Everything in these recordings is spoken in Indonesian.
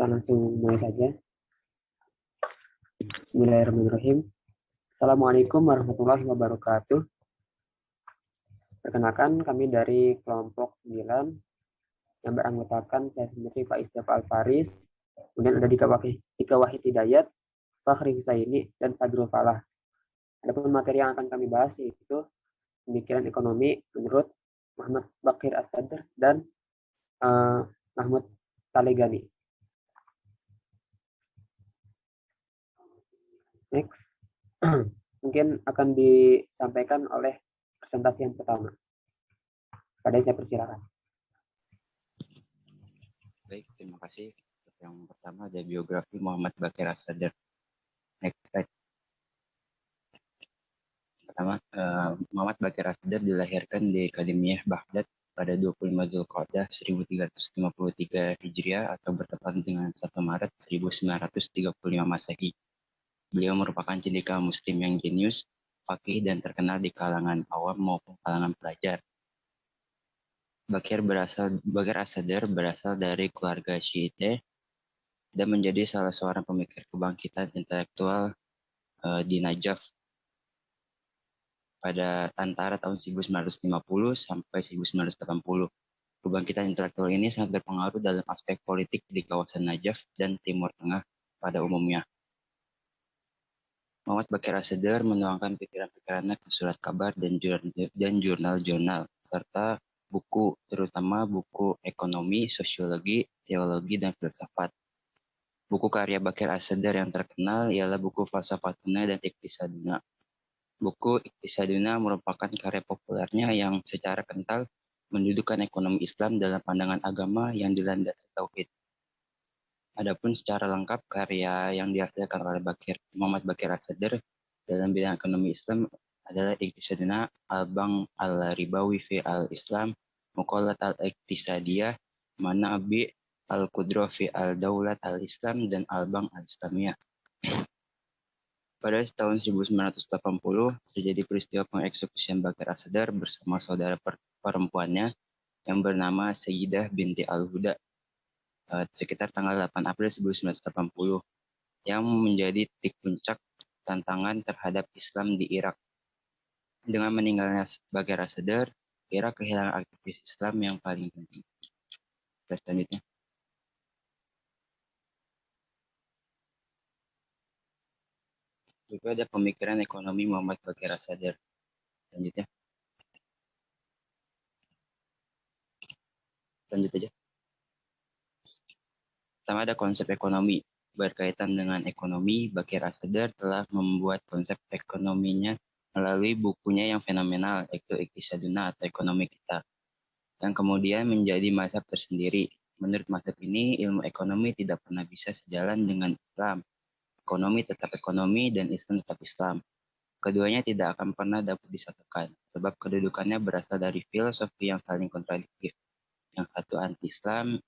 Kita langsung mulai saja. Bismillahirrahmanirrahim. Assalamualaikum warahmatullahi wabarakatuh. Perkenalkan, kami dari kelompok 9 yang beranggotakan saya sendiri Pak Istiaf Al-Faris, kemudian ada Dika Wahid Hidayat, Fakhri Husaini, dan Fadrul Falah. Adapun materi yang akan kami bahas yaitu pemikiran ekonomi menurut Muhammad Bakir As-Sadr dan Mahmud Talegani. Next. Mungkin akan disampaikan oleh presentasi yang pertama. Pada saya persilakan. Baik, terima kasih. Yang pertama ada biografi Muhammad Bakir As-Sadr. Next slide. Pertama, Muhammad Bakir As-Sadr dilahirkan di Akademiyah Baghdad pada 25 Zulqa'dah 1353 Hijriah atau bertepatan dengan 1 Maret 1935 Masehi. Beliau merupakan cendekia muslim yang jenius, faqih dan terkenal di kalangan awam maupun kalangan pelajar. Bakir As-Sadr berasal dari keluarga Syiite dan menjadi salah seorang pemikir kebangkitan intelektual di Najaf pada antara tahun 1950 sampai 1980. Kebangkitan intelektual ini sangat berpengaruh dalam aspek politik di kawasan Najaf dan Timur Tengah pada umumnya. Muhammad Bakir As-Sadr menuangkan pikiran-pikirannya ke surat kabar dan jurnal-jurnal, serta buku, terutama buku ekonomi, sosiologi, teologi, dan filsafat. Buku karya Bakir As-Sadr yang terkenal ialah buku Falsafatuna dan Iqtisaduna. Buku Iqtisaduna merupakan karya populernya yang secara kental mendudukkan ekonomi Islam dalam pandangan agama yang dilandasi tauhid. Adapun secara lengkap karya yang dihasilkan oleh Muhammad Bakir As-Sadr dalam bidang ekonomi Islam adalah Iqtisaduna, Al-Bank Al-Ribawi fi Al-Islam, Muqallat Al-Iqtisadiyah, Manabi Al-Qudrah fi Al-Daulat Al-Islam, dan Al-Bank Al-Islamiyah. Pada tahun 1980, terjadi peristiwa pengeksekusian Bakir As-Sadr bersama saudara perempuannya yang bernama Sayyidah binti Al-Huda sekitar tanggal 8 April 1980 yang menjadi titik puncak tantangan terhadap Islam di Irak. Dengan meninggalnya Bakir As-Sadr, Irak kehilangan aktivis Islam yang paling penting. Selanjutnya. Juga ada pemikiran ekonomi Muhammad Bakir As-Sadr. Selanjutnya. Lanjut aja. Pertama ada konsep ekonomi. Berkaitan dengan ekonomi, Bakir As-Sadr telah membuat konsep ekonominya melalui bukunya yang fenomenal, yaitu Iqtisaduna atau Ekonomi Kita, yang kemudian menjadi mazhab tersendiri. Menurut mazhab ini, ilmu ekonomi tidak pernah bisa sejalan dengan Islam. Ekonomi tetap ekonomi dan Islam tetap Islam. Keduanya tidak akan pernah dapat disatukan, sebab kedudukannya berasal dari filosofi yang saling kontradiktif. Yang satu anti-Islam,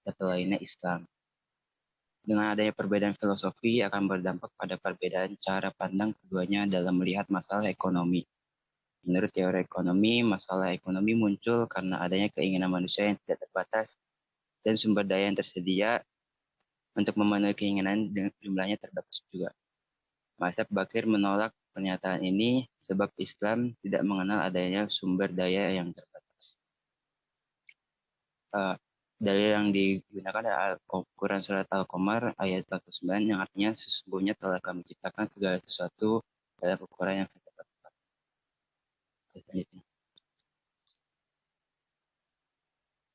satu lainnya Islam. Dengan adanya perbedaan filosofi akan berdampak pada perbedaan cara pandang keduanya dalam melihat masalah ekonomi. Menurut teori ekonomi, masalah ekonomi muncul karena adanya keinginan manusia yang tidak terbatas dan sumber daya yang tersedia untuk memenuhi keinginan dengan jumlahnya terbatas juga. Mazhab Bakir menolak pernyataan ini sebab Islam tidak mengenal adanya sumber daya yang terbatas. Dalil yang digunakan adalah Quran Surat Al-Qamar ayat 49 yang artinya sesungguhnya telah kami ciptakan segala sesuatu dalam ukuran yang tepat.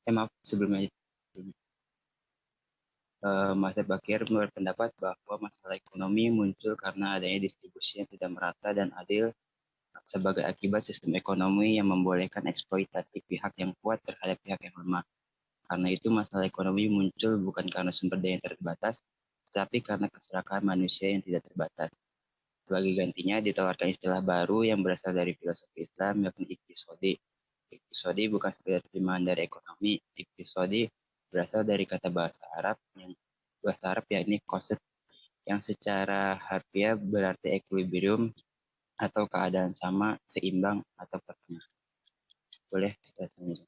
Maaf sebelumnya. Mazhab Bakir berpendapat bahwa masalah ekonomi muncul karena adanya distribusi yang tidak merata dan adil sebagai akibat sistem ekonomi yang membolehkan eksploitasi pihak yang kuat terhadap pihak yang lemah. Karena itu masalah ekonomi muncul bukan karena sumber daya yang terbatas, tetapi karena keserakahan manusia yang tidak terbatas. Sebagai gantinya ditawarkan istilah baru yang berasal dari filosofi Islam, yakni iktisodi. Iktisodi bukan sekedar terjemahan dari ekonomi. Iktisodi berasal dari kata bahasa Arab yakni qasd yang secara harfiah berarti equilibrium atau keadaan sama, seimbang atau pertengahan. Boleh kita tanya.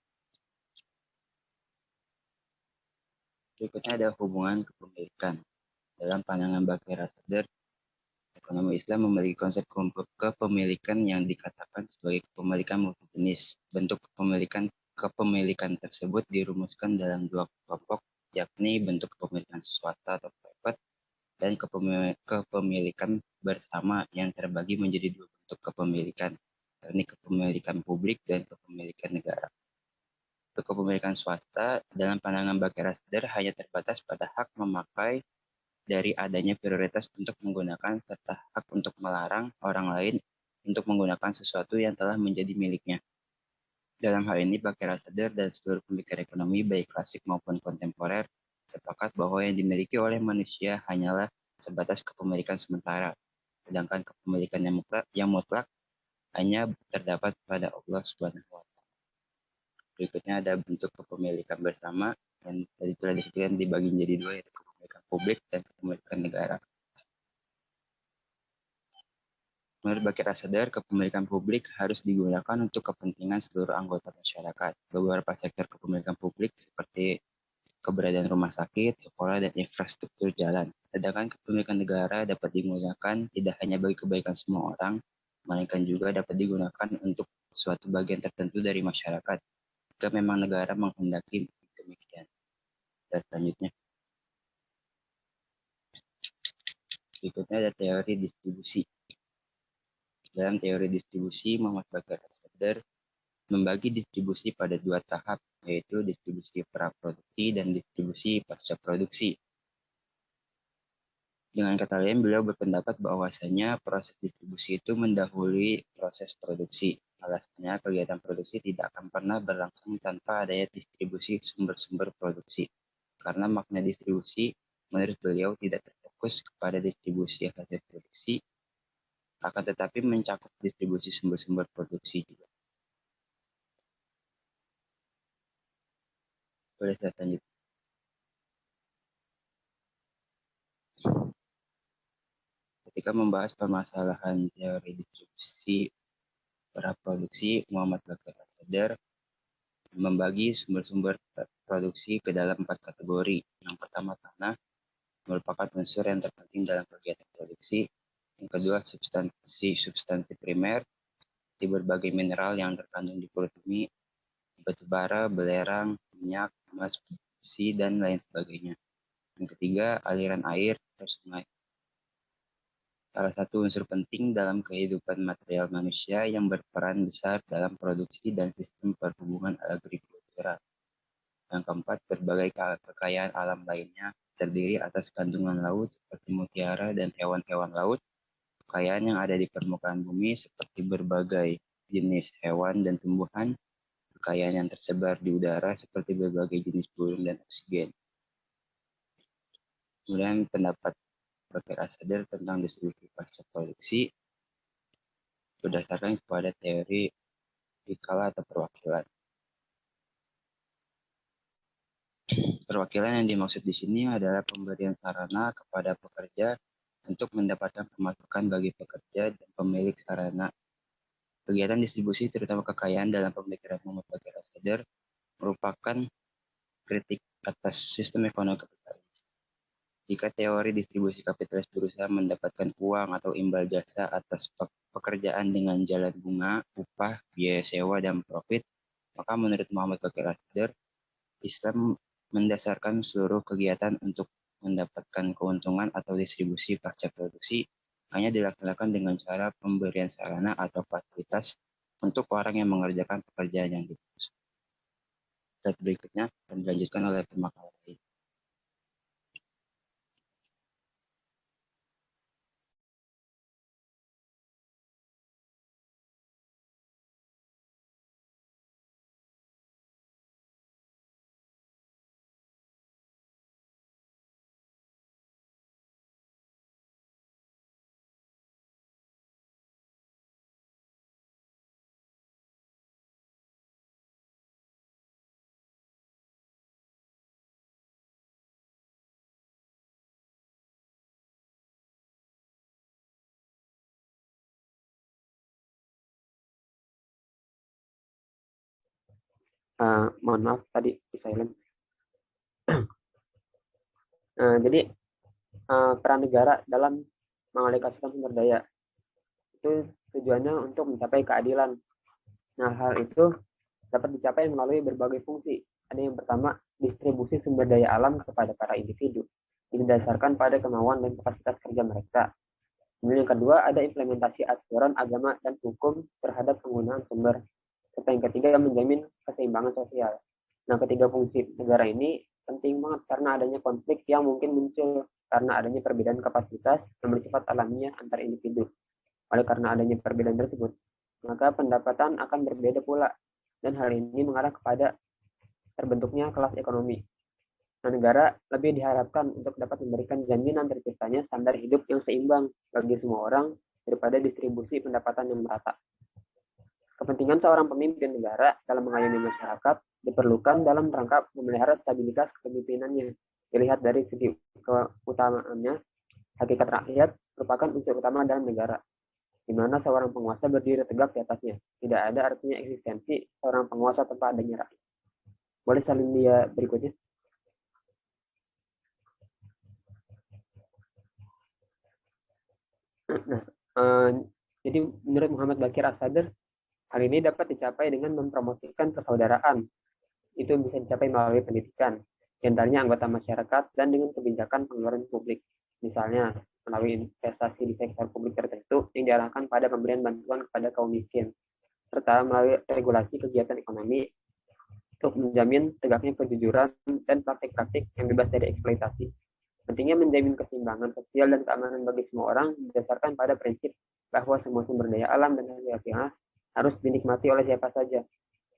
Berikutnya ada hubungan kepemilikan. Dalam pandangan Bakir Sadr, ekonomi Islam memiliki konsep kepemilikan yang dikatakan sebagai kepemilikan multijenis. Bentuk kepemilikan tersebut dirumuskan dalam dua kelompok, yakni bentuk kepemilikan swasta atau private dan kepemilikan bersama yang terbagi menjadi dua bentuk kepemilikan, yakni kepemilikan publik dan kepemilikan negara. Untuk kepemilikan swasta, dalam pandangan Bakir Sadr hanya terbatas pada hak memakai dari adanya prioritas untuk menggunakan serta hak untuk melarang orang lain untuk menggunakan sesuatu yang telah menjadi miliknya. Dalam hal ini, Bakir Sadr dan seluruh pemikir ekonomi, baik klasik maupun kontemporer, sepakat bahwa yang dimiliki oleh manusia hanyalah sebatas kepemilikan sementara, sedangkan kepemilikan yang mutlak hanya terdapat pada Allah Subhanahu wa Ta'ala. Berikutnya ada bentuk kepemilikan bersama, dan tadi telah disebutkan dibagi menjadi dua, yaitu kepemilikan publik dan kepemilikan negara. Menurut Bakir Sadr, kepemilikan publik harus digunakan untuk kepentingan seluruh anggota masyarakat. Beberapa sektor kepemilikan publik seperti keberadaan rumah sakit, sekolah, dan infrastruktur jalan. Sedangkan kepemilikan negara dapat digunakan tidak hanya bagi kebaikan semua orang, melainkan juga dapat digunakan untuk suatu bagian tertentu dari masyarakat, jika memang negara menghendaki demikian. Dan selanjutnya, berikutnya ada teori distribusi. Dalam teori distribusi, Muhammad Bakir Sadr membagi distribusi pada dua tahap, yaitu distribusi praproduksi dan distribusi pasca produksi. Dengan kata lain, beliau berpendapat bahwasanya proses distribusi itu mendahului proses produksi. Alasnya, kegiatan produksi tidak akan pernah berlangsung tanpa adanya distribusi sumber-sumber produksi. Karena makna distribusi, menurut beliau tidak terfokus kepada distribusi hasil produksi, akan tetapi mencakup distribusi sumber-sumber produksi juga. Boleh saya lanjut. Ketika membahas permasalahan teori distribusi praproduksi, Muhammad Bakir Sadr membagi sumber-sumber produksi ke dalam 4 kategori. Yang pertama, tanah merupakan unsur yang terpenting dalam kegiatan produksi. Yang kedua, substansi primer, di berbagai mineral yang terkandung di kulit bumi, batu bara, belerang, minyak, emas, besi, dan lain sebagainya. Yang ketiga, aliran air atau sungai. Salah satu unsur penting dalam kehidupan material manusia yang berperan besar dalam produksi dan sistem perhubungan agrikultural. Yang keempat, berbagai kekayaan alam lainnya terdiri atas kandungan laut seperti mutiara dan hewan-hewan laut, kekayaan yang ada di permukaan bumi seperti berbagai jenis hewan dan tumbuhan, kekayaan yang tersebar di udara seperti berbagai jenis burung dan oksigen. Kemudian pendapat Bakir Sadr tentang distribusi pasca produksi berdasarkan kepada teori skala atau perwakilan. Perwakilan yang dimaksud di sini adalah pemberian sarana kepada pekerja untuk mendapatkan pemasukan bagi pekerja dan pemilik sarana. Kegiatan distribusi terutama kekayaan dalam pemikiran Muhammad Bakir Sadr merupakan kritik atas sistem ekonomi kapitalis. Jika teori distribusi kapitalis berusaha mendapatkan uang atau imbal jasa atas pekerjaan dengan jalan bunga, upah, biaya sewa, dan profit, maka menurut Muhammad Bakir Sadr, Islam mendasarkan seluruh kegiatan untuk mendapatkan keuntungan atau distribusi pasca produksi hanya dilaksanakan dengan cara pemberian sarana atau fasilitas untuk orang yang mengerjakan pekerjaan yang dimaksud. Slide berikutnya akan dilanjutkan oleh pemakai lain. Mohon maaf tadi di silent. Jadi peran negara dalam mengalokasikan sumber daya itu tujuannya untuk mencapai keadilan. Nah, hal itu dapat dicapai melalui berbagai fungsi. Ada yang pertama, distribusi sumber daya alam kepada para individu, didasarkan pada kemauan dan kapasitas kerja mereka. Kemudian yang kedua, ada implementasi aturan agama dan hukum terhadap penggunaan sumber. Serta yang ketiga, menjamin keseimbangan sosial. Nah, ketiga fungsi negara ini penting banget karena adanya konflik yang mungkin muncul karena adanya perbedaan kapasitas yang bersifat alamiah antar individu. Oleh karena adanya perbedaan tersebut, maka pendapatan akan berbeda pula, dan hal ini mengarah kepada terbentuknya kelas ekonomi. Nah, negara lebih diharapkan untuk dapat memberikan jaminan terciptanya standar hidup yang seimbang bagi semua orang daripada distribusi pendapatan yang merata. Kepentingan seorang pemimpin negara dalam mengayomi masyarakat diperlukan dalam rangka memelihara stabilitas kepemimpinannya. Dilihat dari segi keutamaannya, hakikat rakyat merupakan unsur utama dalam negara, di mana seorang penguasa berdiri tegak di atasnya. Tidak ada artinya eksistensi seorang penguasa tanpa adanya rakyat. Boleh salin dia berikutnya. Nah, jadi menurut Muhammad Bakir As-Sadr, hal ini dapat dicapai dengan mempromosikan persaudaraan. Itu bisa dicapai melalui pendidikan, diantaranya anggota masyarakat, dan dengan kebijakan pengeluaran publik. Misalnya, melalui investasi di sektor publik tertentu yang diarahkan pada pemberian bantuan kepada kaum miskin, serta melalui regulasi kegiatan ekonomi untuk menjamin tegaknya kejujuran dan praktik-praktik yang bebas dari eksploitasi. Pentingnya menjamin keseimbangan sosial dan keamanan bagi semua orang berdasarkan pada prinsip bahwa semua sumber daya alam dan hasil harus dinikmati oleh siapa saja.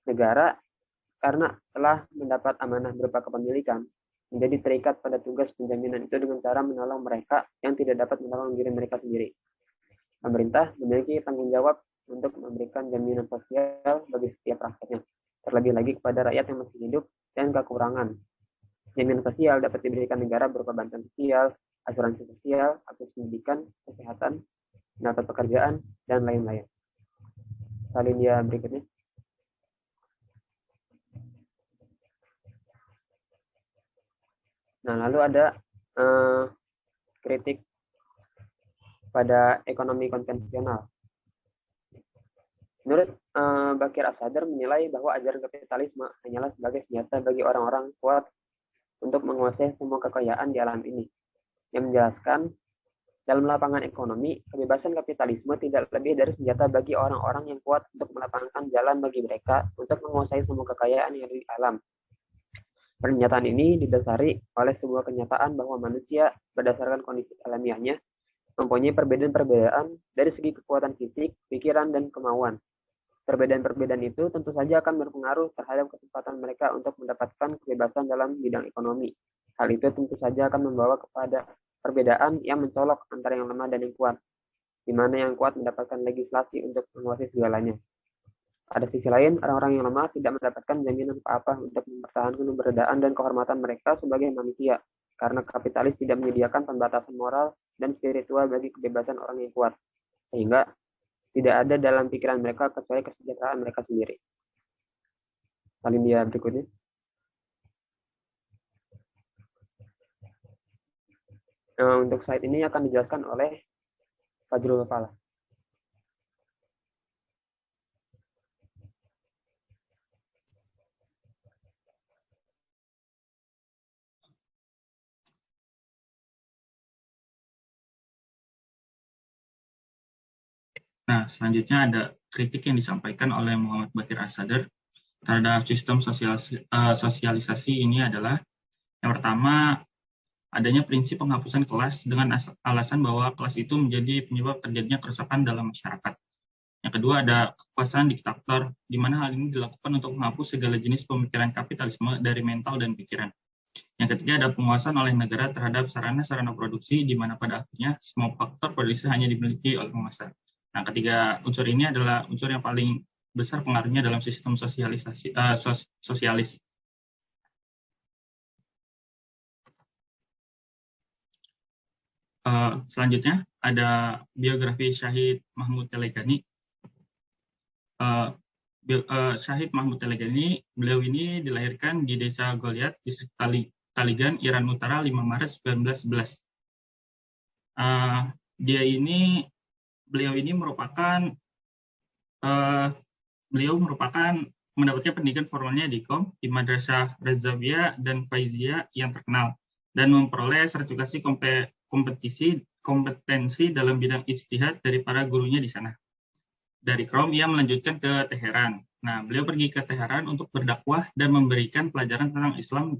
Negara, karena telah mendapat amanah berupa kepemilikan, menjadi terikat pada tugas penjaminan itu dengan cara menolong mereka yang tidak dapat menolong diri mereka sendiri. Pemerintah memiliki tanggung jawab untuk memberikan jaminan sosial bagi setiap rakyatnya, terlebih lagi kepada rakyat yang masih hidup dan kekurangan. Jaminan sosial dapat diberikan negara berupa bantuan sosial, asuransi sosial, akses pendidikan, kesehatan, dapat pekerjaan, dan lain-lain. Salin dia berikutnya. Nah, lalu ada kritik pada ekonomi konvensional. Menurut Bakir As-Sadr menilai bahwa ajaran kapitalisme hanyalah sebagai senjata bagi orang-orang kuat untuk menguasai semua kekayaan di alam ini. Yang menjelaskan, dalam lapangan ekonomi, kebebasan kapitalisme tidak lebih dari senjata bagi orang-orang yang kuat untuk melapangkan jalan bagi mereka untuk menguasai semua kekayaan yang ada di alam. Pernyataan ini didasari oleh sebuah kenyataan bahwa manusia berdasarkan kondisi alamiahnya mempunyai perbedaan-perbedaan dari segi kekuatan fisik, pikiran, dan kemauan. Perbedaan-perbedaan itu tentu saja akan berpengaruh terhadap kesempatan mereka untuk mendapatkan kebebasan dalam bidang ekonomi. Hal itu tentu saja akan membawa kepada perbedaan yang mencolok antara yang lemah dan yang kuat, di mana yang kuat mendapatkan legislasi untuk menguasai segalanya. Pada sisi lain, orang-orang yang lemah tidak mendapatkan jaminan apa-apa untuk mempertahankan keberadaan dan kehormatan mereka sebagai manusia, karena kapitalis tidak menyediakan pembatasan moral dan spiritual bagi kebebasan orang yang kuat, sehingga tidak ada dalam pikiran mereka kecuali kesejahteraan mereka sendiri. Salin dia berikutnya. Untuk slide ini akan dijelaskan oleh Fajrul Falah. Nah, selanjutnya ada kritik yang disampaikan oleh Muhammad Bakir As-Sadr terhadap sistem sosialisasi ini adalah, yang pertama, adanya prinsip penghapusan kelas dengan alasan bahwa kelas itu menjadi penyebab terjadinya kerusakan dalam masyarakat. Yang kedua, ada kekuasaan diktator, di mana hal ini dilakukan untuk menghapus segala jenis pemikiran kapitalisme dari mental dan pikiran. Yang ketiga, ada penguasaan oleh negara terhadap sarana-sarana produksi, di mana pada akhirnya semua faktor produksi hanya dimiliki oleh penguasa. Nah, ketiga unsur ini adalah unsur yang paling besar pengaruhnya dalam sistem sosialis. Selanjutnya ada biografi Syahid Mahmud Telegani. Syahid Mahmud Telegani, beliau ini dilahirkan di desa Goliat, distrik Tali, Taligan, Iran Utara 5 Maret 1911. Beliau ini merupakan mendapatkan pendidikan formalnya di Madrasah Razawiyah dan Faiziyah yang terkenal, dan memperoleh sertifikasi kompetensi dalam bidang ijtihad dari para gurunya di sana. Dari Qom, ia melanjutkan ke Teheran. Nah, beliau pergi ke Teheran untuk berdakwah dan memberikan pelajaran tentang Islam,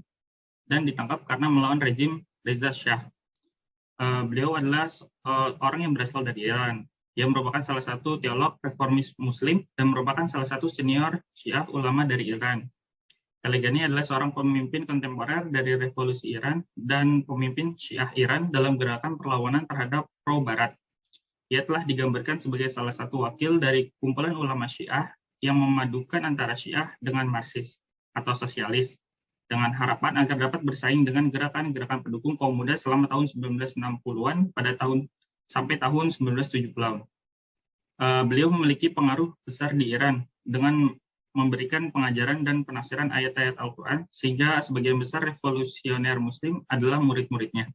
dan ditangkap karena melawan rezim Reza Shah. Beliau adalah orang yang berasal dari Iran. Ia merupakan salah satu teolog reformis Muslim dan merupakan salah satu senior Syiah ulama dari Iran. Talegani adalah seorang pemimpin kontemporer dari revolusi Iran dan pemimpin Syiah Iran dalam gerakan perlawanan terhadap pro-Barat. Ia telah digambarkan sebagai salah satu wakil dari kumpulan ulama Syiah yang memadukan antara Syiah dengan Marxis atau sosialis, dengan harapan agar dapat bersaing dengan gerakan-gerakan pendukung kaum muda selama tahun 1960-an sampai tahun 1970-an. Beliau memiliki pengaruh besar di Iran dengan memberikan pengajaran dan penafsiran ayat-ayat Al-Quran, sehingga sebagian besar revolusioner Muslim adalah murid-muridnya.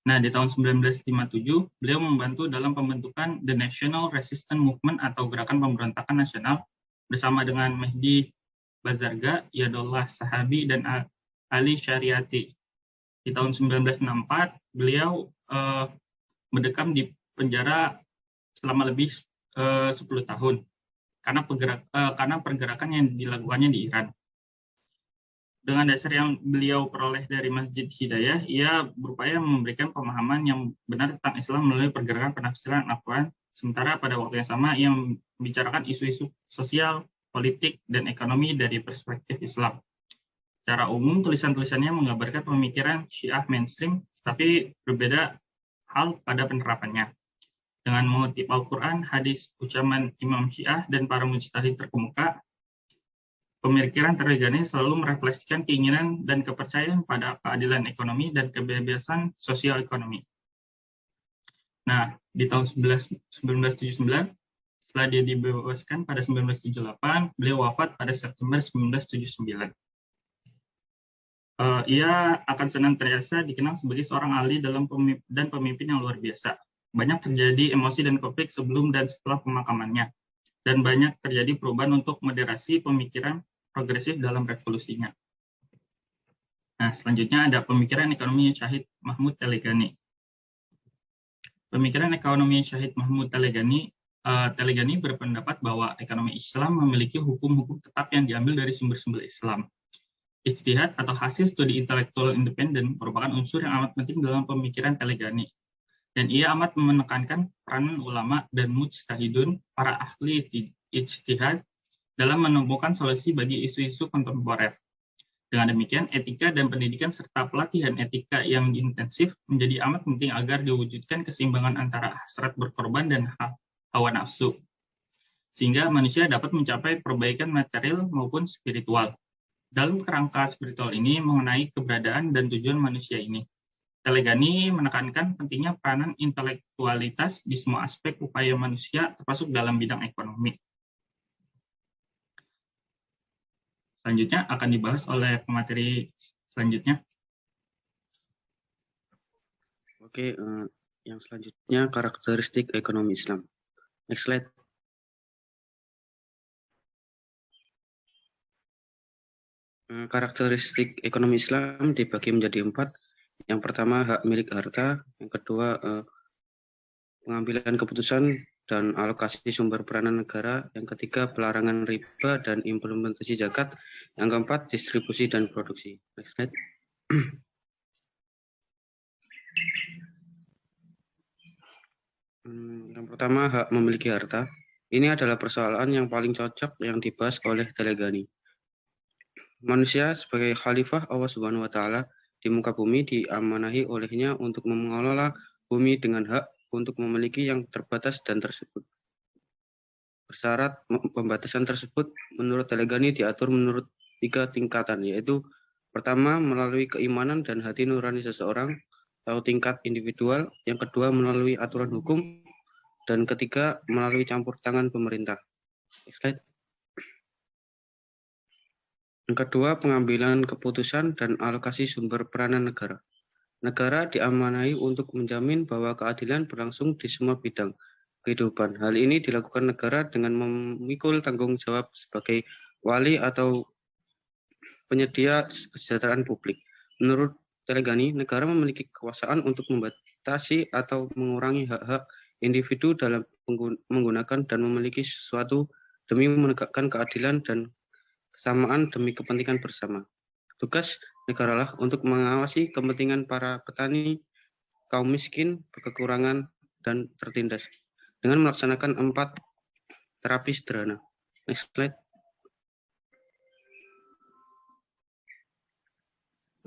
Nah, di tahun 1957, beliau membantu dalam pembentukan The National Resistance Movement atau Gerakan Pemberontakan Nasional bersama dengan Mehdi Bazarga, Yadullah Sahabi, dan Ali Syariati. Di tahun 1964, beliau mendekam di penjara selama lebih 10 tahun karena pergerakan yang dilakukannya di Iran. Dengan dasar yang beliau peroleh dari Masjid Hidayah, ia berupaya memberikan pemahaman yang benar tentang Islam melalui pergerakan penafsiran Al-Quran, sementara pada waktu yang sama ia membicarakan isu-isu sosial, politik, dan ekonomi dari perspektif Islam. Secara umum, tulisan-tulisannya menggambarkan pemikiran Syiah mainstream, tapi berbeda hal pada penerapannya. Dengan mengutip Al-Quran, hadis, ucapan Imam Syiah, dan para mujtahid terkemuka, pemikiran Talegani selalu merefleksikan keinginan dan kepercayaan pada keadilan ekonomi dan kebebasan sosial ekonomi. Nah, di tahun 1979, setelah dia dibebaskan pada 1978, beliau wafat pada September 1979. Ia akan senantiasa dikenal sebagai seorang ahli dan pemimpin yang luar biasa. Banyak terjadi emosi dan konflik sebelum dan setelah pemakamannya, dan banyak terjadi perubahan untuk moderasi pemikiran progresif dalam revolusinya. Nah, selanjutnya ada pemikiran ekonomi Syahid Mahmud Talegani. Pemikiran ekonomi Syahid Mahmud Talegani berpendapat bahwa ekonomi Islam memiliki hukum-hukum tetap yang diambil dari sumber-sumber Islam. Ijtihad atau hasil studi intelektual independen merupakan unsur yang amat penting dalam pemikiran Talegani. Dan ia amat menekankan peranan ulama dan mujtahidun, para ahli ijtihad, dalam menemukan solusi bagi isu-isu kontemporer. Dengan demikian, etika dan pendidikan serta pelatihan etika yang intensif menjadi amat penting agar diwujudkan keseimbangan antara hasrat berkorban dan hawa nafsu, sehingga manusia dapat mencapai perbaikan material maupun spiritual. Dalam kerangka spiritual ini mengenai keberadaan dan tujuan manusia ini, Talegani menekankan pentingnya peranan intelektualitas di semua aspek upaya manusia, termasuk dalam bidang ekonomi. Selanjutnya akan dibahas oleh pemateri selanjutnya. Oke, yang selanjutnya karakteristik ekonomi Islam. Next slide. Karakteristik ekonomi Islam dibagi menjadi 4. Yang pertama, hak milik harta. Yang kedua, pengambilan keputusan dan alokasi sumber peranan negara. Yang ketiga, pelarangan riba dan implementasi zakat. Yang keempat, distribusi dan produksi. Next slide. Yang pertama, hak memiliki harta. Ini adalah persoalan yang paling cocok yang dibahas oleh Talegani. Manusia sebagai khalifah Allah Subhanahu wa Ta'ala di muka bumi diamanahi olehnya untuk mengelola bumi dengan hak untuk memiliki yang terbatas dan tersebut. Bersyarat pembatasan tersebut menurut Talegani diatur menurut 3 tingkatan, yaitu pertama melalui keimanan dan hati nurani seseorang atau tingkat individual, yang kedua melalui aturan hukum, dan ketiga melalui campur tangan pemerintah. Next slide. Yang kedua, pengambilan keputusan dan alokasi sumber peranan negara. Negara diamanai untuk menjamin bahwa keadilan berlangsung di semua bidang kehidupan. Hal ini dilakukan negara dengan memikul tanggung jawab sebagai wali atau penyedia kesejahteraan publik. Menurut Telegani, negara memiliki kekuasaan untuk membatasi atau mengurangi hak-hak individu dalam menggunakan dan memiliki sesuatu demi menegakkan keadilan dan kesamaan demi kepentingan bersama. Tugas negaralah untuk mengawasi kepentingan para petani, kaum miskin, berkekurangan, dan tertindas dengan melaksanakan 4 terapi sederhana. Next slide.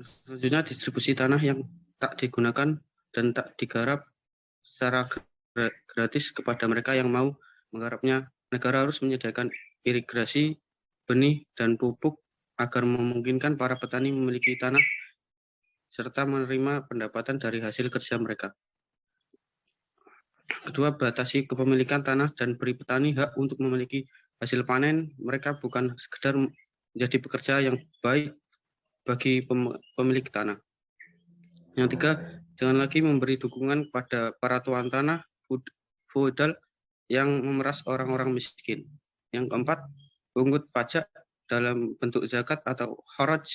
Selanjutnya, distribusi tanah yang tak digunakan dan tak digarap secara gratis kepada mereka yang mau menggarapnya. Negara harus menyediakan irigasi, benih, dan pupuk agar memungkinkan para petani memiliki tanah serta menerima pendapatan dari hasil kerja mereka. Kedua, batasi kepemilikan tanah dan beri petani hak untuk memiliki hasil panen. Mereka bukan sekedar menjadi pekerja yang baik bagi pemilik tanah. Yang tiga, jangan lagi memberi dukungan kepada para tuan tanah feodal yang memeras orang-orang miskin. Yang keempat, pungut pajak dalam bentuk zakat atau kharaj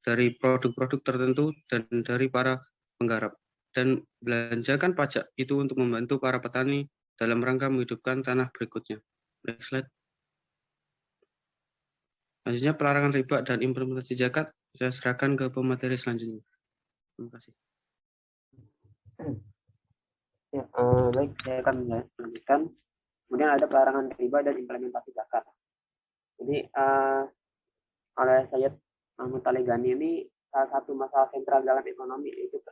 dari produk-produk tertentu dan dari para penggarap. Dan belanjakan pajak itu untuk membantu para petani dalam rangka menghidupkan tanah berikutnya. Next slide. Selanjutnya, pelarangan riba dan implementasi zakat. Saya serahkan ke pemateri selanjutnya. Terima kasih. Ya, baik, saya akan melanjutkan. Kemudian ada pelarangan riba dan implementasi zakat. Jadi oleh Sayyid Mahmud Talegani ini salah satu masalah sentral dalam ekonomi, yaitu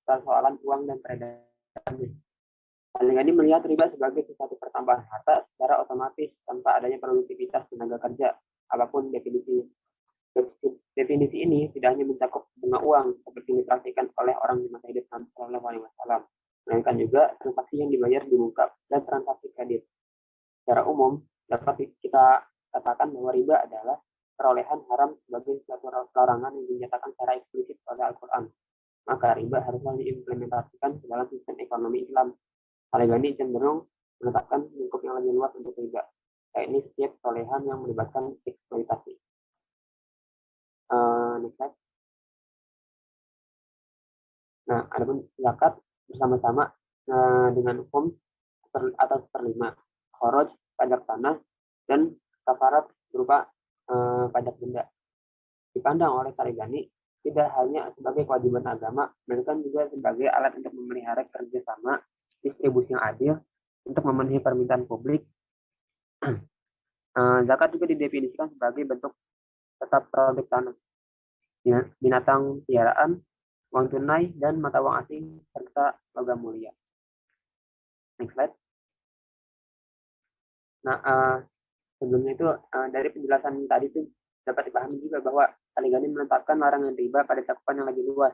persoalan uang dan peredarannya. Talegani melihat riba sebagai sesuatu pertambahan harta secara otomatis tanpa adanya produktivitas tenaga kerja, apapun definisinya. Definisi ini tidak hanya mencakup bunga uang seperti dipraktikkan oleh orang di masa hidup Nabi Shallallahu Alaihi Wasallam, melainkan juga transaksi yang dibayar di muka dan transaksi kredit. Secara umum dapat kita katakan bahwa riba adalah perolehan haram sebagai suatu larangan yang dinyatakan secara eksplisit oleh Al-Quran. Maka riba haruslah diimplementasikan ke dalam sistem ekonomi Islam. Talegani cenderung menetapkan lingkup yang lebih luas untuk riba, yakni setiap perolehan yang melibatkan eksploitasi. Next slide. Nah, adapun zakat bersama-sama dengan hukum atau seperlima, kharaj pajak tanah, dan kafarat berupa pajak denda. Dipandang oleh Talegani tidak hanya sebagai kewajiban agama, melainkan juga sebagai alat untuk memelihara kerjasama, distribusi yang adil, untuk memenuhi permintaan publik. Zakat juga didefinisikan sebagai bentuk tetap produk tanah, binatang piaraan, uang tunai, dan mata uang asing, serta logam mulia. Next slide. Nah, sebelumnya itu dari penjelasan tadi itu dapat dipahami juga bahwa Talegani menetapkan larangan riba pada cakupan yang lebih luas.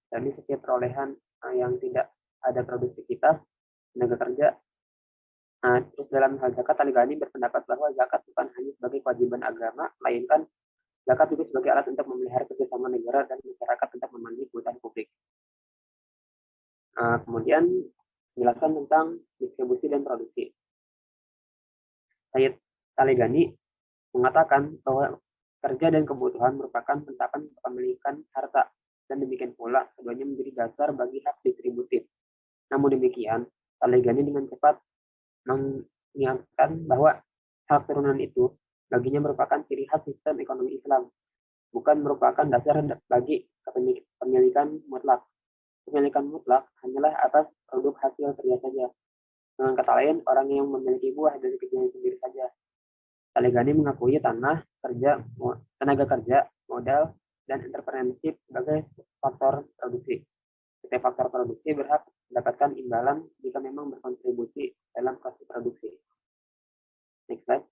Jadi setiap perolehan yang tidak ada produktivitas tenaga kerja. Terus dalam hal zakat, Talegani berpendapat bahwa zakat bukan hanya sebagai kewajiban agama, melainkan zakat juga sebagai alat untuk memelihara kerjasama negara dan masyarakat untuk memenuhi kebutuhan publik. Kemudian penjelasan tentang distribusi dan produksi. Sayyid Talegani mengatakan bahwa kerja dan kebutuhan merupakan penetapan kepemilikan harta, dan demikian pula keduanya menjadi dasar bagi hak distributif. Namun demikian, Talegani dengan cepat mengingatkan bahwa hak turunan itu baginya merupakan ciri khas sistem ekonomi Islam, bukan merupakan dasar bagi kepemilikan mutlak. Kepemilikan mutlak hanyalah atas produk hasil kerja saja. Dengan kata lain, orang yang memiliki buah dari kerjanya sendiri saja. Talegani mengakui tenaga kerja, modal, dan entrepreneurship sebagai faktor produksi. Setiap faktor produksi berhak mendapatkan imbalan jika memang berkontribusi dalam proses produksi. Next slide.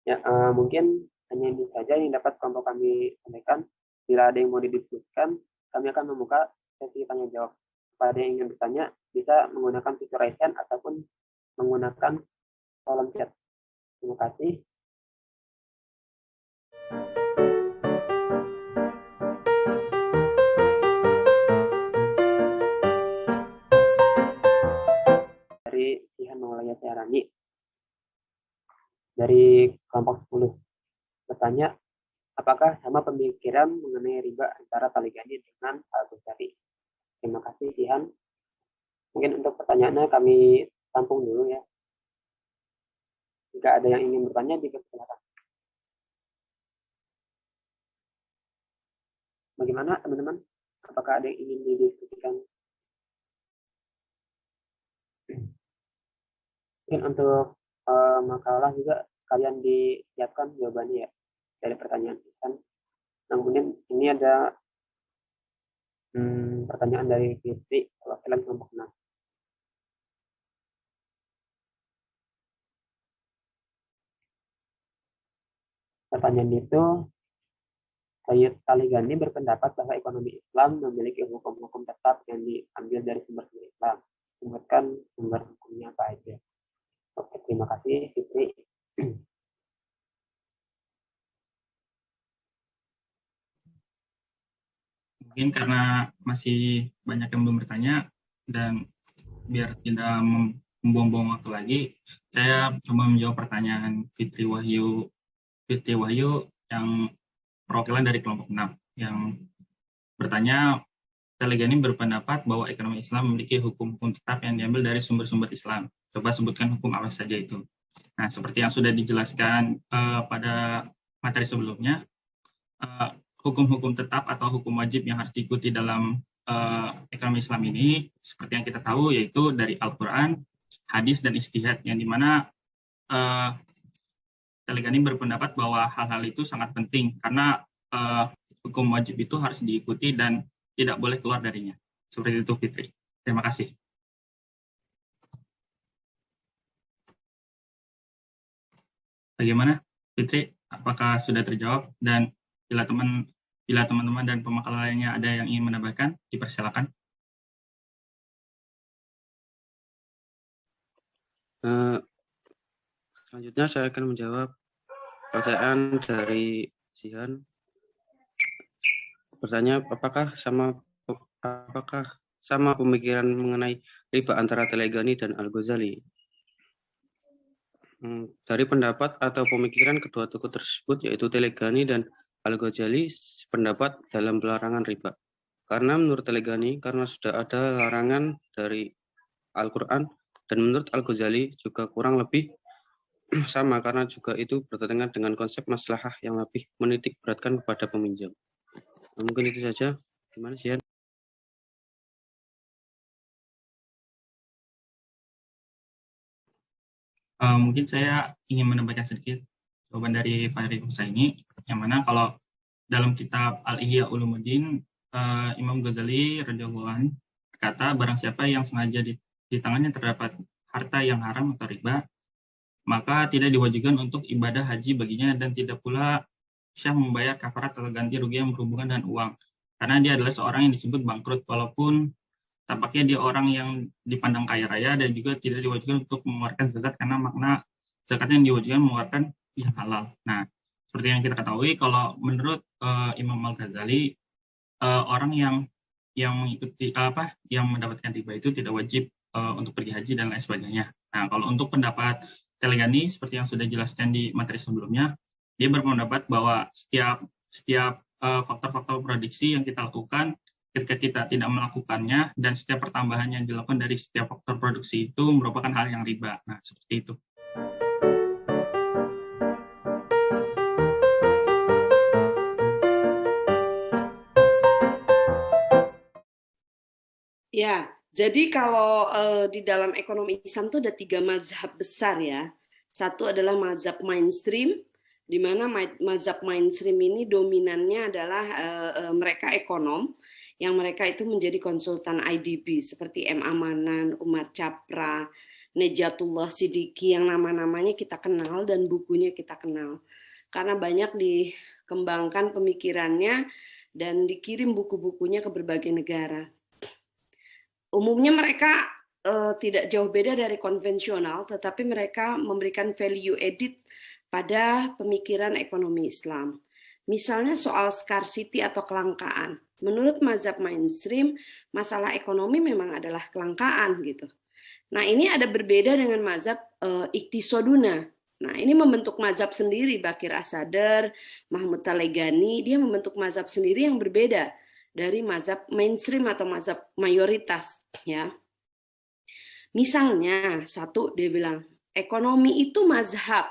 Ya, mungkin hanya ini saja yang dapat kelompok kami sampaikan. Bila ada yang mau didiskusikan, kami akan membuka sesi tanya jawab. Pada yang ingin bertanya, bisa menggunakan fitur raise hand ataupun menggunakan kolom chat. Terima kasih. Dari Jihan Maulaya Syarani dari kelompok 10 bertanya, apakah sama pemikiran mengenai riba antara Taligani dengan Al-Ghazali? Terima kasih Jihan. Mungkin untuk pertanyaannya kami tampung dulu ya. Jika ada yang ingin bertanya, dipersilakan. Bagaimana teman-teman? Apakah ada yang ingin didiskusikan? Mungkin untuk makalah juga kalian disiapkan jawabannya ya dari pertanyaan kan. Nah, kemudian ini ada pertanyaan dari Fitri perwakilan kelompok 6. Pertanyaan itu, Sayyid Taligani berpendapat bahwa ekonomi Islam memiliki hukum-hukum tetap yang diambil dari sumber-sumber Islam. Sebutkan sumber hukumnya apa aja. Oke, terima kasih Fitri. Mungkin karena masih banyak yang belum bertanya dan biar tidak membuang-buang waktu lagi, saya coba menjawab pertanyaan Fitri Wahyu yang perwakilan dari kelompok 6 yang bertanya, Taligani berpendapat bahwa ekonomi Islam memiliki hukum-hukum tetap yang diambil dari sumber-sumber Islam. Coba sebutkan hukum apa saja itu. Nah, seperti yang sudah dijelaskan pada materi sebelumnya, hukum-hukum tetap atau hukum wajib yang harus diikuti dalam ekonomi Islam ini, seperti yang kita tahu, yaitu dari Al-Quran, hadis, dan ijtihad, yang dimana Taligani berpendapat bahwa hal-hal itu sangat penting, karena hukum wajib itu harus diikuti dan tidak boleh keluar darinya. Seperti itu, Fitri. Terima kasih. Bagaimana, Fitri? Apakah sudah terjawab? Dan bila teman-teman dan pemakaian lainnya ada yang ingin menambahkan, dipersilakan. Selanjutnya saya akan menjawab pertanyaan dari Jihan. Bertanya, apakah sama pemikiran mengenai riba antara Taligani dan Al-Ghazali? Dari pendapat atau pemikiran kedua tokoh tersebut, yaitu Taligani dan Al-Ghazali, pendapat dalam pelarangan riba. Karena menurut Taligani, karena sudah ada larangan dari Al-Quran, dan menurut Al-Ghazali juga kurang lebih sama, karena juga itu bertentangan dengan konsep maslahah yang lebih menitik beratkan kepada peminjam. Nah, mungkin itu saja. Gimana sih? Mungkin saya ingin menambahkan sedikit jawaban dari Fahri Husaini, yang mana kalau dalam kitab Al-Ihya Ulumuddin, Imam Ghazali radhiyallahu anhu berkata, barang siapa yang sengaja di tangannya terdapat harta yang haram atau riba, maka tidak diwajibkan untuk ibadah haji baginya, dan tidak pula syah membayar kafarat atau ganti rugi yang berhubungan dengan uang, karena dia adalah seorang yang disebut bangkrut, walaupun tampaknya dia orang yang dipandang kaya raya, dan juga tidak diwajibkan untuk mengeluarkan zakat, karena makna zakat yang diwajibkan mengeluarkan yang halal. Nah, seperti yang kita ketahui, kalau menurut Imam Al-Ghazali, orang yang mengikuti yang mendapatkan riba itu tidak wajib untuk pergi haji dan lain sebagainya. Nah, kalau untuk pendapat Taligani, seperti yang sudah dijelaskan di materi sebelumnya, dia berpendapat bahwa setiap faktor-faktor produksi yang kita lakukan, ketika kita tidak melakukannya, dan setiap pertambahan yang dilakukan dari setiap faktor produksi itu merupakan hal yang riba. Nah, seperti itu. Ya, jadi kalau di dalam ekonomi Islam itu ada 3 mazhab besar ya. Satu adalah mazhab mainstream, di mana mazhab mainstream ini dominannya adalah mereka ekonom, yang mereka itu menjadi konsultan IDB seperti M. Amanan, Umar Capra, Nejatullah Siddiqi, yang nama-namanya kita kenal dan bukunya kita kenal. Karena banyak dikembangkan pemikirannya dan dikirim buku-bukunya ke berbagai negara. Umumnya mereka tidak jauh beda dari konvensional, tetapi mereka memberikan value added pada pemikiran ekonomi Islam. Misalnya soal scarcity atau kelangkaan. Menurut mazhab mainstream, masalah ekonomi memang adalah kelangkaan gitu. Nah, ini ada berbeda dengan mazhab Iktisoduna. Nah, ini membentuk mazhab sendiri, Bakir As-Sadr, Mahmud Talegani, dia membentuk mazhab sendiri yang berbeda dari mazhab mainstream atau mazhab mayoritas, ya. Misalnya, satu dia bilang, ekonomi itu mazhab,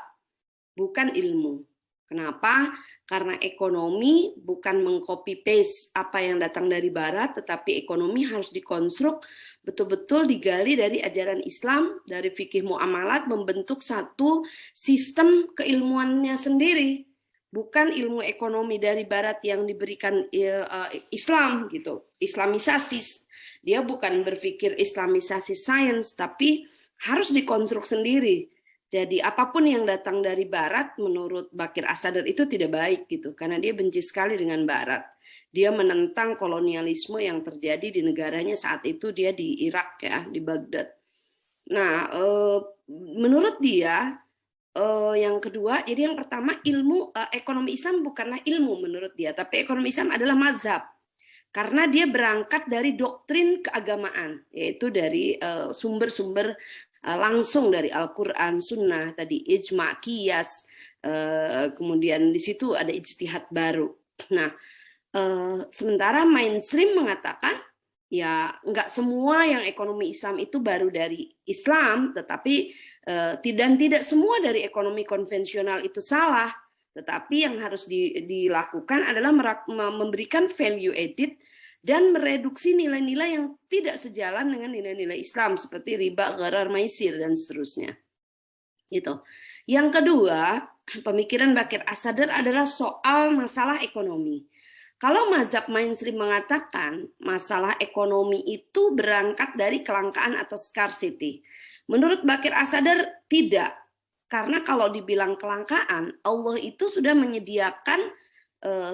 bukan ilmu. Kenapa? Karena ekonomi bukan meng-copy paste apa yang datang dari barat, tetapi ekonomi harus dikonstruk betul-betul digali dari ajaran Islam, dari fikih muamalat, membentuk satu sistem keilmuannya sendiri. Bukan ilmu ekonomi dari barat yang diberikan Islam gitu, islamisasi. Dia bukan berpikir islamisasi sains, tapi harus dikonstruk sendiri. Jadi apapun yang datang dari barat menurut Bakir As-Sadr itu tidak baik gitu, karena dia benci sekali dengan barat. Dia menentang kolonialisme yang terjadi di negaranya saat itu, dia di Irak ya, di Baghdad. Nah, menurut dia yang kedua, jadi yang pertama ekonomi Islam bukanlah ilmu menurut dia, tapi ekonomi Islam adalah mazhab. Karena dia berangkat dari doktrin keagamaan, yaitu dari sumber-sumber langsung dari Al-Quran, Sunnah, tadi ijma, qiyas, kemudian di situ ada ijtihad baru. Nah, sementara mainstream mengatakan, ya nggak semua yang ekonomi Islam itu baru dari Islam, tetapi tidak semua dari ekonomi konvensional itu salah. Tetapi yang harus dilakukan adalah memberikan value added dan mereduksi nilai-nilai yang tidak sejalan dengan nilai-nilai Islam seperti riba, gharar, maisir dan seterusnya. Gitu. Yang kedua, pemikiran Bakir As-Sadr adalah soal masalah ekonomi. Kalau mazhab mainstream mengatakan masalah ekonomi itu berangkat dari kelangkaan atau scarcity. Menurut Bakir As-Sadr tidak. Karena kalau dibilang kelangkaan, Allah itu sudah menyediakan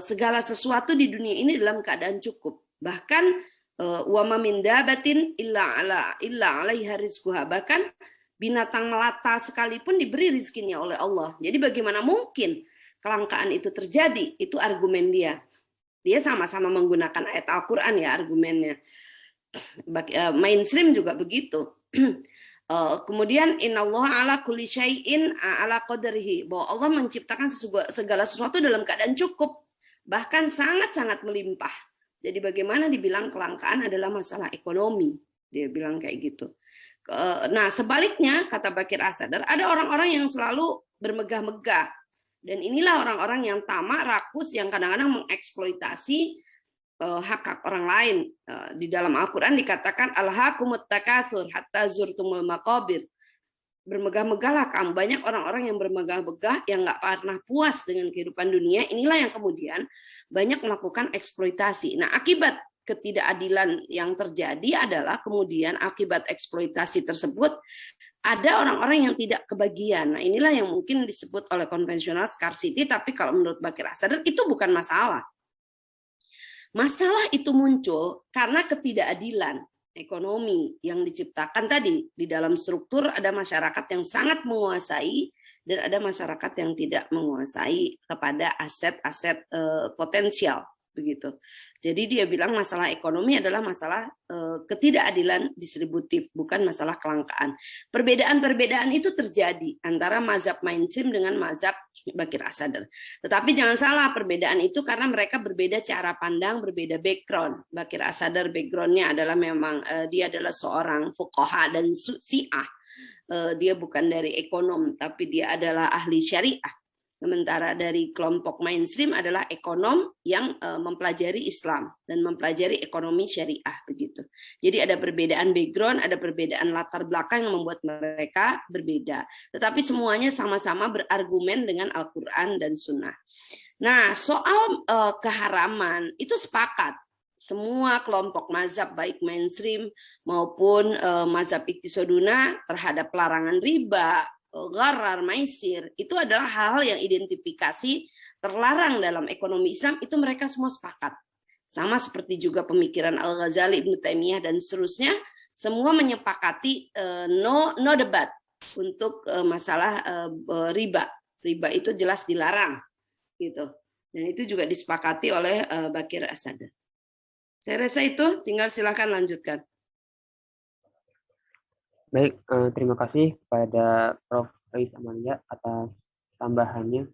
segala sesuatu di dunia ini dalam keadaan cukup. Bahkan wa ma min dabatin illa 'alaiha rizquha. Bahkan binatang melata sekalipun diberi rizkinya oleh Allah. Jadi bagaimana mungkin kelangkaan itu terjadi? Itu argumen dia. Dia sama-sama menggunakan ayat Al-Qur'an ya argumennya. Mainstream juga begitu. Kemudian innallaha ala kulli syai'in ala qadrihi, bahwa Allah menciptakan segala sesuatu dalam keadaan cukup, bahkan sangat-sangat melimpah. Jadi bagaimana dibilang kelangkaan adalah masalah ekonomi, dia bilang kayak gitu. Nah, sebaliknya kata Bakir As-Sadr, ada orang-orang yang selalu bermegah-megah, dan inilah orang-orang yang tamak, rakus, yang kadang-kadang mengeksploitasi hak-hak orang lain. Di dalam Al-Quran dikatakan alhaakumut takatsur hatta zurtumul maqabir. Bermegah-megahlah kamu. Banyak orang-orang yang bermegah-megah yang nggak pernah puas dengan kehidupan dunia. Inilah yang kemudian banyak melakukan eksploitasi. Nah, akibat ketidakadilan yang terjadi adalah kemudian akibat eksploitasi tersebut ada orang-orang yang tidak kebagian. Nah, inilah yang mungkin disebut oleh konvensional scarcity, tapi kalau menurut Bakir As-Sadr itu bukan masalah. Masalah itu muncul karena ketidakadilan ekonomi yang diciptakan tadi. Di dalam struktur ada masyarakat yang sangat menguasai dan ada masyarakat yang tidak menguasai kepada aset-aset potensial. Begitu. Jadi dia bilang masalah ekonomi adalah masalah ketidakadilan distributif, bukan masalah kelangkaan. Perbedaan-perbedaan itu terjadi antara mazhab mainstream dengan mazhab Bakir As-Sadr. Tetapi jangan salah, perbedaan itu karena mereka berbeda cara pandang, berbeda background. Bakir As-Sadr backgroundnya adalah memang dia adalah seorang fuqaha dan syiah. Dia bukan dari ekonom, tapi dia adalah ahli syariah. Sementara dari kelompok mainstream adalah ekonom yang mempelajari Islam dan mempelajari ekonomi syariah begitu. Jadi ada perbedaan background, ada perbedaan latar belakang yang membuat mereka berbeda. Tetapi semuanya sama-sama berargumen dengan Al-Quran dan Sunnah. Nah, soal keharaman itu sepakat. Semua kelompok mazhab baik mainstream maupun mazhab Iktisoduna terhadap pelarangan riba, gharar, maisir, itu adalah hal-hal yang identifikasi terlarang dalam ekonomi Islam, itu mereka semua sepakat. Sama seperti juga pemikiran Al-Ghazali, Ibnu Taimiyah, dan seterusnya, semua menyepakati no debat untuk masalah riba. Riba itu jelas dilarang, gitu. Dan itu juga disepakati oleh Bakir As-Sadr. Saya rasa itu, tinggal silakan lanjutkan. Baik, terima kasih kepada Prof. Rais Amalia atas tambahannya.